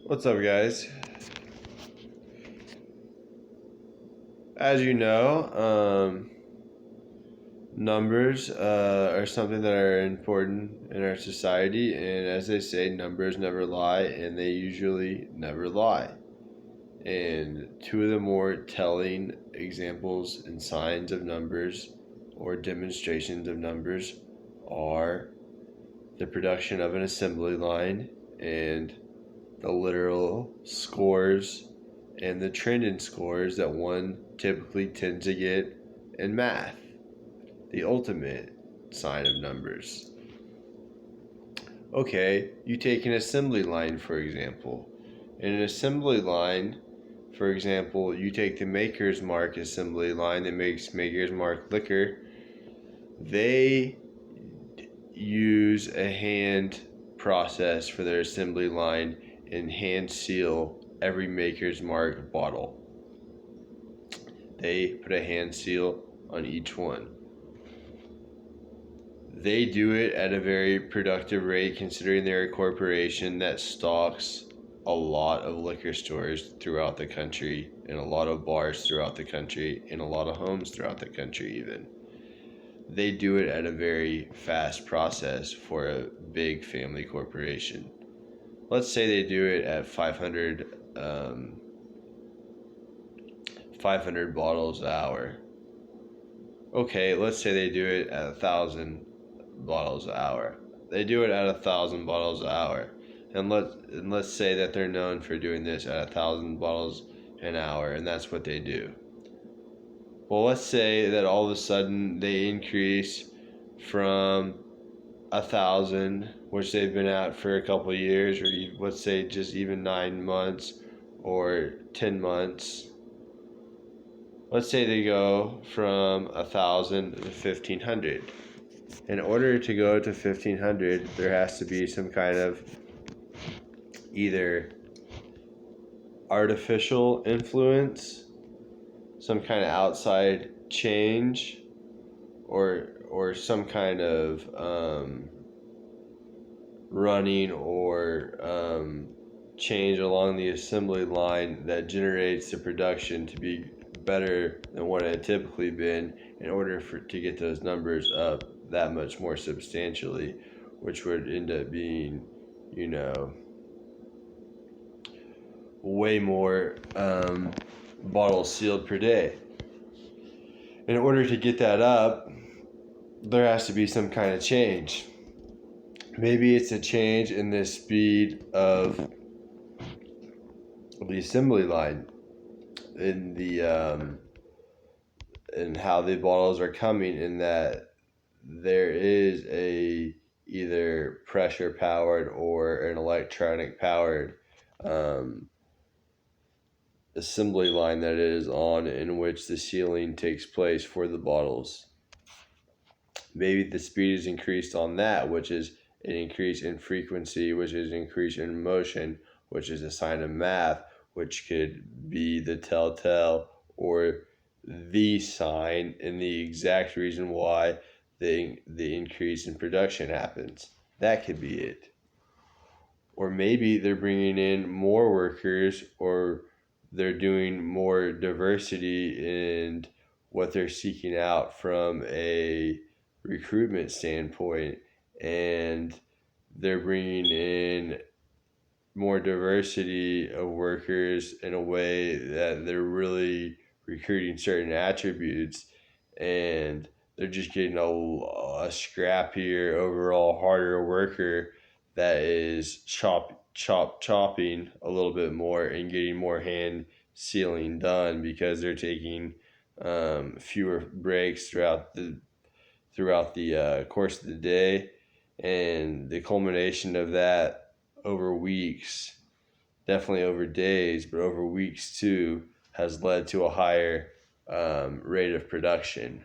What's up, guys? As you know, numbers are something that are important in our society, and as they say, numbers never lie, and they usually never lie. And two of the more telling examples and signs of numbers or demonstrations of numbers are the production of an assembly line and the literal scores and the trending scores that one typically tends to get in math, the ultimate sign of numbers. Okay, you take an assembly line, for example. In an assembly line, for example, you take the Maker's Mark assembly line that makes Maker's Mark liquor. They use a hand process for their assembly line and hand seal every Maker's Mark bottle. They put a hand seal on each one. They do it at a very productive rate considering they're a corporation that stocks a lot of liquor stores throughout the country and a lot of bars throughout the country and a lot of homes throughout the country even. They do it at a very fast process for a big family corporation. Let's say they do it at 500 bottles an hour. Okay, let's say they do it at 1,000 bottles an hour. They do it at 1,000 bottles an hour, and let's say that they're known for doing this at 1,000 bottles an hour, and that's what they do. Well, let's say that all of a sudden they increase from 1,000, which they've been at for a couple of years, or let's say just even 9 months or 10 months. Let's say they go from 1,000 to 1,500. In order to go to 1,500, there has to be some kind of either artificial influence, some kind of outside change, or some kind of running or change along the assembly line that generates the production to be better than what it had typically been in order to get those numbers up that much more substantially, which would end up being, way more bottles sealed per day. In order to get that up, there has to be some kind of change. Maybe it's a change in the speed of the assembly line, in the and how the bottles are coming, in that there is a either pressure powered or an electronic powered assembly line that it is on, in which the sealing takes place for the bottles. Maybe the speed is increased on that, which is an increase in frequency, which is an increase in motion, which is a sign of math, which could be the telltale or the sign and the exact reason why the increase in production happens. That could be it. Or maybe they're bringing in more workers, or they're doing more diversity in what they're seeking out from a recruitment standpoint, and they're bringing in more diversity of workers in a way that they're really recruiting certain attributes, and they're just getting a scrappier, overall harder worker that is chopping a little bit more and getting more hand sealing done, because they're taking fewer breaks throughout the course of the day, and the culmination of that over weeks, definitely over days, but over weeks too, has led to a higher rate of production.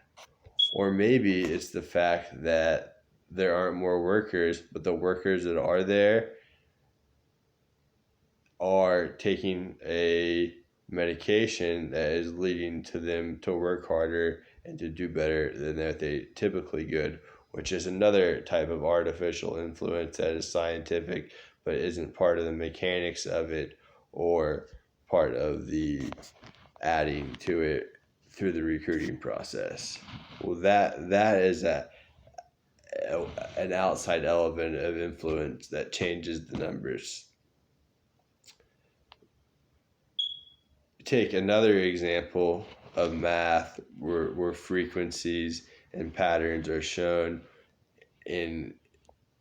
Or maybe it's the fact that there aren't more workers, but the workers that are there are taking a medication that is leading to them to work harder and to do better than that they typically could, which is another type of artificial influence that is scientific but isn't part of the mechanics of it or part of the adding to it through the recruiting process. Well, that is an outside element of influence that changes the numbers. Take another example of math where frequencies and patterns are shown in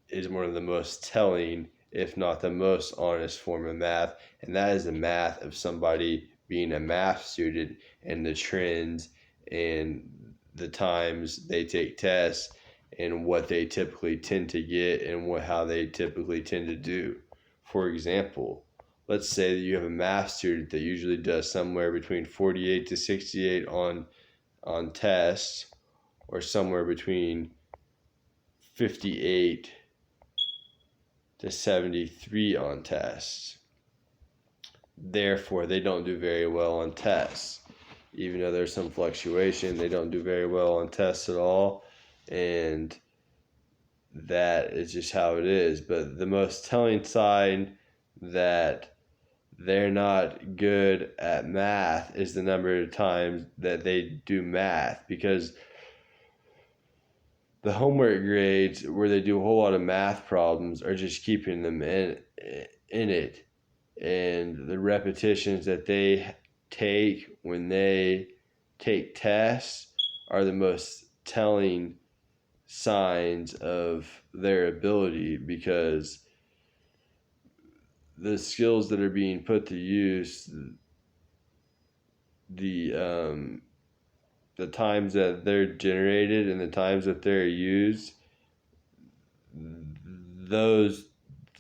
is one of the most telling, if not the most honest form of math, and that is the math of somebody being a math student and the trends and the times they take tests and what they typically tend to get and how they typically tend to do. For example, let's say that you have a math student that usually does somewhere between 48 to 68 on tests, or somewhere between 58 to 73 on tests. Therefore, they don't do very well on tests. Even though there's some fluctuation, they don't do very well on tests at all. And that is just how it is. But the most telling sign that they're not good at math is the number of times that they do math, because the homework grades where they do a whole lot of math problems are just keeping them in it, and the repetitions that they take when they take tests are the most telling signs of their ability, because the skills that are being put to use, the times that they're generated and the times that they're used,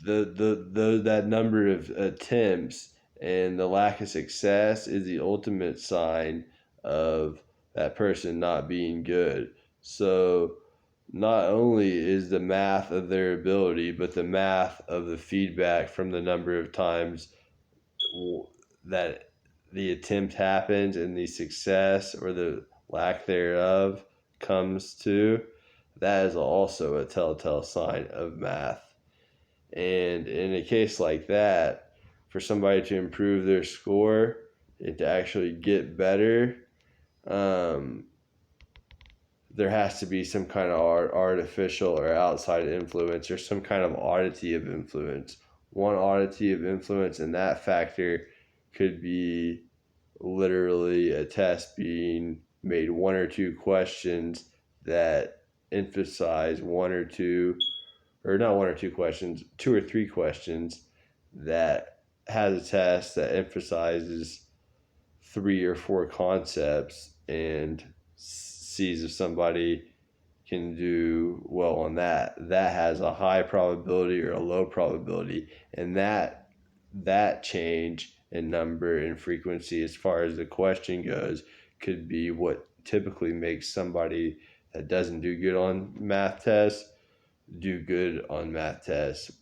that number of attempts and the lack of success is the ultimate sign of that person not being good. So not only is the math of their ability, but the math of the feedback from the number of times that the attempt happens and the success or the lack thereof comes to, that is also a telltale sign of math. And in a case like that, for somebody to improve their score and to actually get better, there has to be some kind of artificial or outside influence, or some kind of oddity of influence. One oddity of influence in that factor could be literally a test being made one or two questions that emphasize one or two, or not one or two questions, two or three questions that has a test that emphasizes 3 or 4 concepts and sees if somebody can do well on that. That has a high probability or a low probability, and that change in number and frequency as far as the question goes could be what typically makes somebody that doesn't do good on math tests do good on math tests.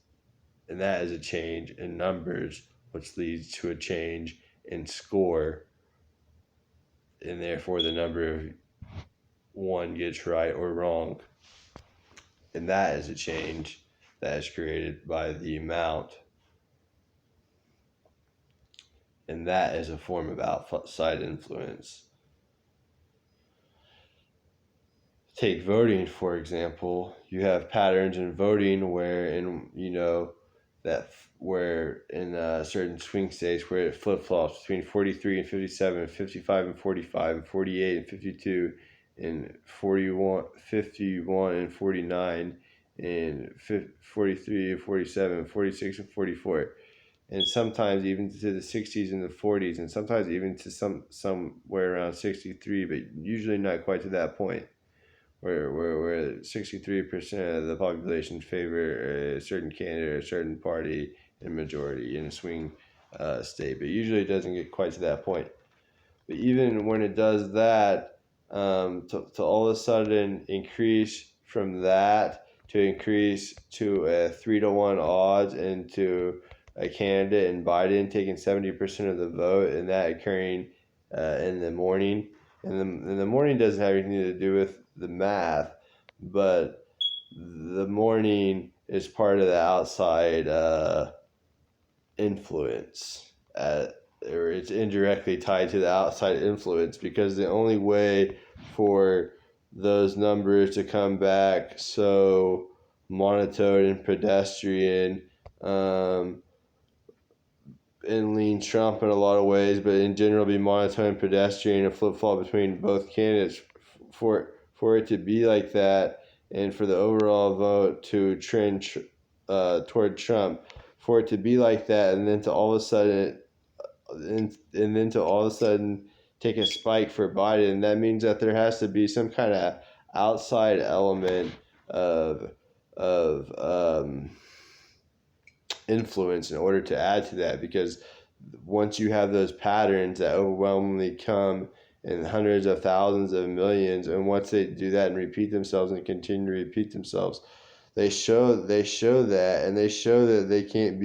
And that is a change in numbers, which leads to a change in score, and therefore the number of one gets right or wrong. And that is a change that is created by the amount. And that is a form of outside influence. Take voting, for example. You have patterns in voting where where in certain swing states where it flip-flops between 43 and 57, 55 and 45, and 48 and 52, and 41, 51 and 49, and 43 and 47, 46 and 44, and sometimes even to the 60s and the 40s, and sometimes even to somewhere around 63, but usually not quite to that point, where 63% of the population favor a certain candidate or a certain party in majority in a swing state, but usually it doesn't get quite to that point. But even when it does that, to all of a sudden increase from that to increase to a 3-to-1 odds into a candidate and Biden taking 70% of the vote, and that occurring in the morning. And the morning doesn't have anything to do with the math, but the morning is part of the outside influence, or it's indirectly tied to the outside influence, because the only way for those numbers to come back so monotone and pedestrian, and lean Trump in a lot of ways, but in general be monotone and pedestrian, and flip flop between both candidates, for it to be like that, and for the overall vote to trend toward Trump, for it to be like that, and then to all of a sudden, and then to all of a sudden take a spike for Biden. That means that there has to be some kind of outside element of influence in order to add to that, because once you have those patterns that overwhelmingly come in hundreds of thousands of millions, and once they do that and repeat themselves and continue to repeat themselves, they show that, and they show that they can't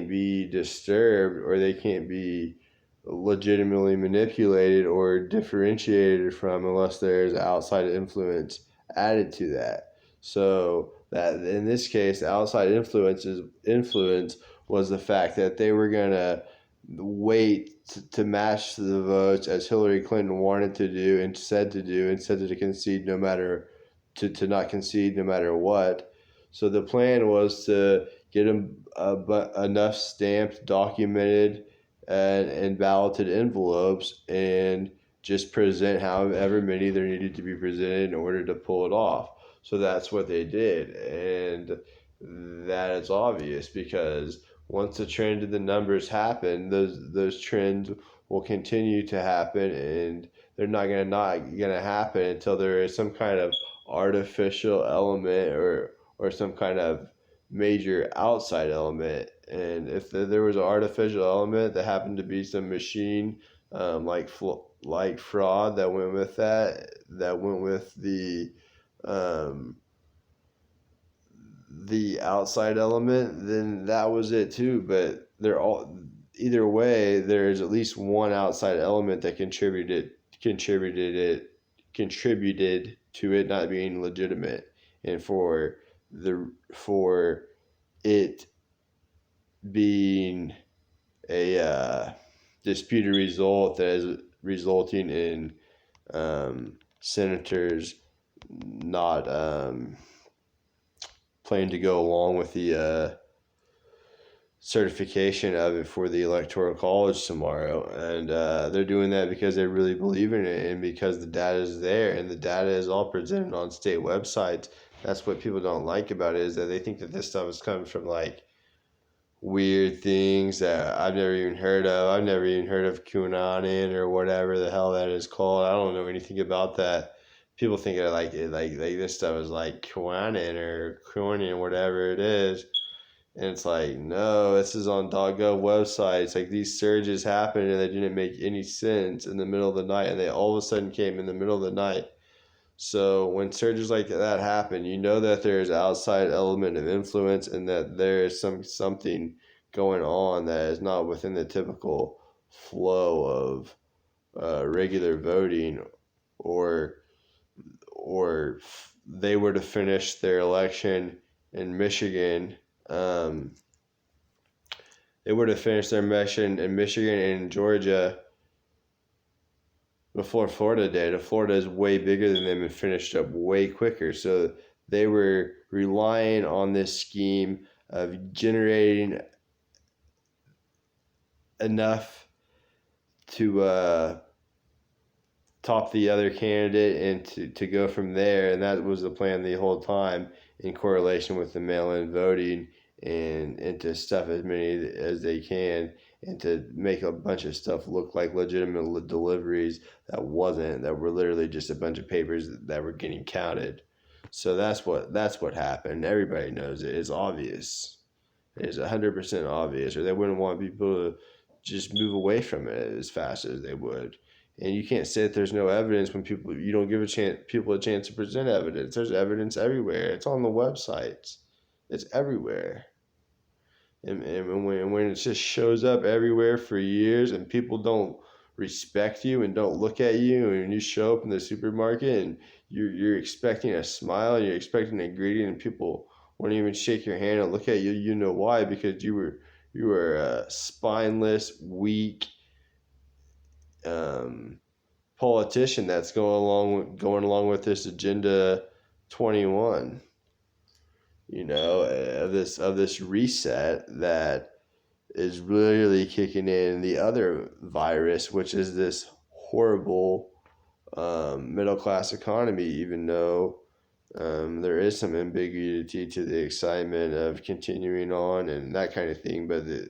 be disturbed, or they can't be legitimately manipulated or differentiated from, unless there's outside influence added to that. So that in this case, the outside influence was the fact that they were gonna wait to match the votes, as Hillary Clinton wanted to do and said to concede no matter to not concede no matter what. So the plan was to get them enough stamped, documented, and balloted envelopes, and just present however many there needed to be presented in order to pull it off. So that's what they did, and that is obvious, because once the trend of the numbers happen, those trends will continue to happen, and they're not gonna happen until there is some kind of artificial element, or some kind of major outside element. And if there was an artificial element that happened to be some machine, like fraud that went with that went with the outside element, then that was it too. But they're all either way. There's at least one outside element that contributed to it not being legitimate, and for it being a disputed result that is resulting in senators not planning to go along with the certification of it for the Electoral College tomorrow. And they're doing that because they really believe in it, and because the data is there, and the data is all presented on state websites. That's what people don't like about it, is that they think that this stuff is coming from like weird things that I've never even heard of. I've never even heard of QAnon or whatever the hell that is called. I don't know anything about that. People think of like this stuff is like QAnon or QAnon, whatever it is. And it's like, no, this is on .gov websites. Like, these surges happened and they didn't make any sense in the middle of the night, and they all of a sudden came in the middle of the night. So when surges like that happen, you know that there's outside element of influence, and that there is something going on that is not within the typical flow of regular voting, or they were to finish their election in Michigan. They were to finish their mission in Michigan and Georgia before Florida did. Florida is way bigger than them and finished up way quicker. So they were relying on this scheme of generating enough to top the other candidate, and to go from there. And that was the plan the whole time, in correlation with the mail-in voting, and to stuff as many as they can, and to make a bunch of stuff look like legitimate deliveries that were literally just a bunch of papers that were getting counted. So that's what happened. Everybody knows it. It's obvious. It's 100% obvious, or they wouldn't want people to just move away from it as fast as they would. And you can't say that there's no evidence when you don't give people a chance to present evidence. There's evidence everywhere. It's on the websites. It's everywhere. And when it just shows up everywhere for years, and people don't respect you and don't look at you, and you show up in the supermarket and you're expecting a smile and you're expecting a greeting, and people won't even shake your hand and look at you. You know why? Because you were a spineless, weak um, politician that's going along with this Agenda 21. You know, of this reset that is really kicking in the other virus, which is this horrible middle class economy. Even though there is some ambiguity to the excitement of continuing on and that kind of thing, but the,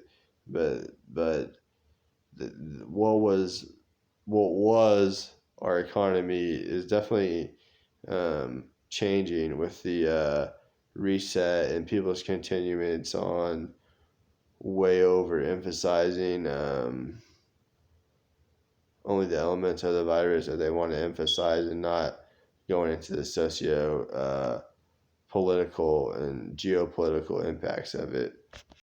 what was our economy is definitely changing with the reset and people's continuance on way over emphasizing only the elements of the virus that they want to emphasize and not going into the socio political and geopolitical impacts of it.